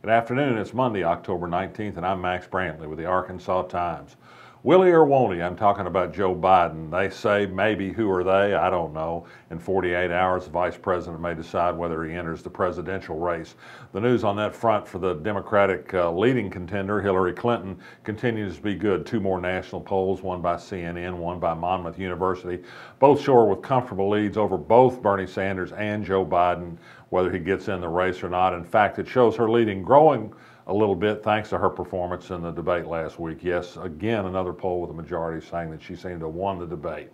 Good afternoon. It's Monday, October 19th, and I'm Max Brantley with the Arkansas Times. Will he or won't he? I'm talking about Joe Biden. They say maybe. Who are they? I don't know. In 48 hours, the vice president may decide whether he enters the presidential race. The news on that front for the Democratic leading contender, Hillary Clinton, continues to be good. Two more national polls, one by CNN, one by Monmouth University, both show her with comfortable leads over both Bernie Sanders and Joe Biden, whether he gets in the race or not. In fact, it shows her leading growing a little bit thanks to her performance in the debate last week. Yes, again, another poll with a majority saying that she seemed to have won the debate.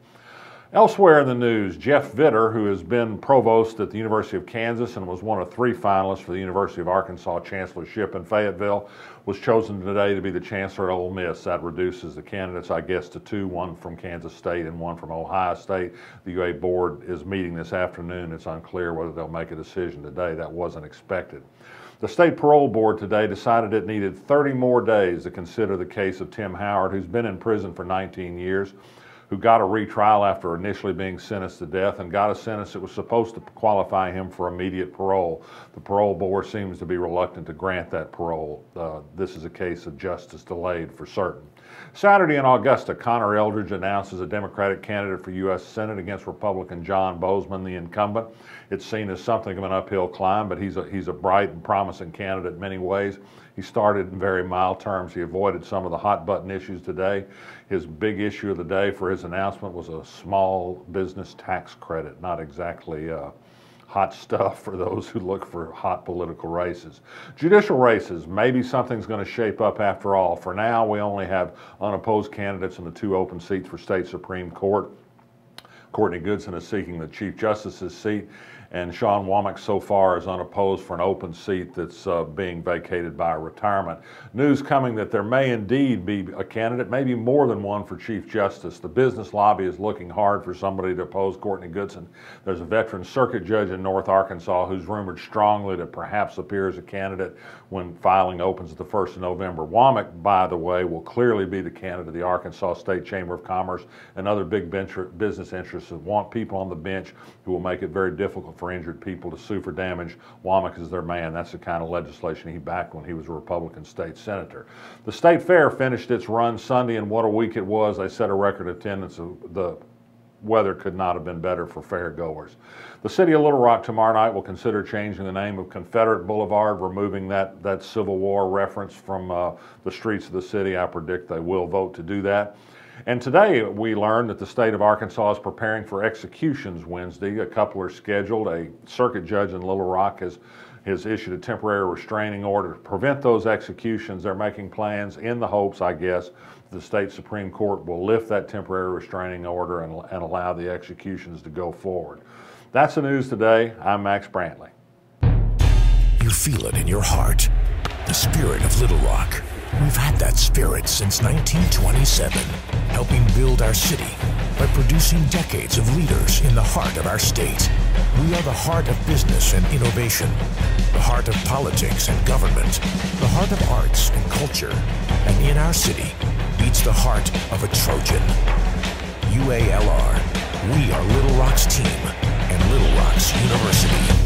Elsewhere in the news, Jeff Vitter, who has been provost at the University of Kansas and was one of 3 finalists for the University of Arkansas chancellorship in Fayetteville, was chosen today to be the chancellor at Ole Miss. That reduces the candidates, I guess, to 2, one from Kansas State and one from Ohio State. The UA board is meeting this afternoon. It's unclear whether they'll make a decision today. That wasn't expected. The state parole board today decided it needed 30 more days to consider the case of Tim Howard, who's been in prison for 19 years, who got a retrial after initially being sentenced to death and got a sentence that was supposed to qualify him for immediate parole. The parole board seems to be reluctant to grant that parole. This is a case of justice delayed for certain. Saturday in Augusta, Connor Eldridge announces a Democratic candidate for U.S. Senate against Republican John Bozeman, the incumbent. It's seen as something of an uphill climb, but he's a bright and promising candidate in many ways. He started in very mild terms. He avoided some of the hot button issues today. His big issue of the day for his announcement was a small business tax credit, not exactly hot stuff for those who look for hot political races. Judicial races, maybe something's going to shape up after all. For now, we only have unopposed candidates in the 2 open seats for state Supreme Court. Courtney Goodson is seeking the Chief Justice's seat, and Sean Womack so far is unopposed for an open seat that's being vacated by a retirement. News coming that there may indeed be a candidate, maybe more than one, for Chief Justice. The business lobby is looking hard for somebody to oppose Courtney Goodson. There's a veteran circuit judge in North Arkansas who's rumored strongly to perhaps appear as a candidate when filing opens at the 1st of November. Womack, by the way, will clearly be the candidate of the Arkansas State Chamber of Commerce and other big business interests that want people on the bench who will make it very difficult for injured people to sue for damage. Womack is their man. That's the kind of legislation he backed when he was a Republican state senator. The state fair finished its run Sunday, and what a week it was. They set a record attendance. The weather could not have been better for fair goers. The city of Little Rock tomorrow night will consider changing the name of Confederate Blvd, removing that Civil War reference from the streets of the city. I predict they will vote to do that. And today we learned that the state of Arkansas is preparing for executions Wednesday. A couple are scheduled. A circuit judge in Little Rock has issued a temporary restraining order to prevent those executions. They're making plans in the hopes, I guess, the state Supreme Court will lift that temporary restraining order and allow the executions to go forward. That's the news today. I'm Max Brantley. You feel it in your heart, the spirit of Little Rock. We've had that spirit since 1927, helping build our city by producing decades of leaders in the heart of our state. We are the heart of business and innovation, the heart of politics and government, the heart of arts and culture, and in our city beats the heart of a Trojan. UALR, we are Little Rock's team and Little Rock's University.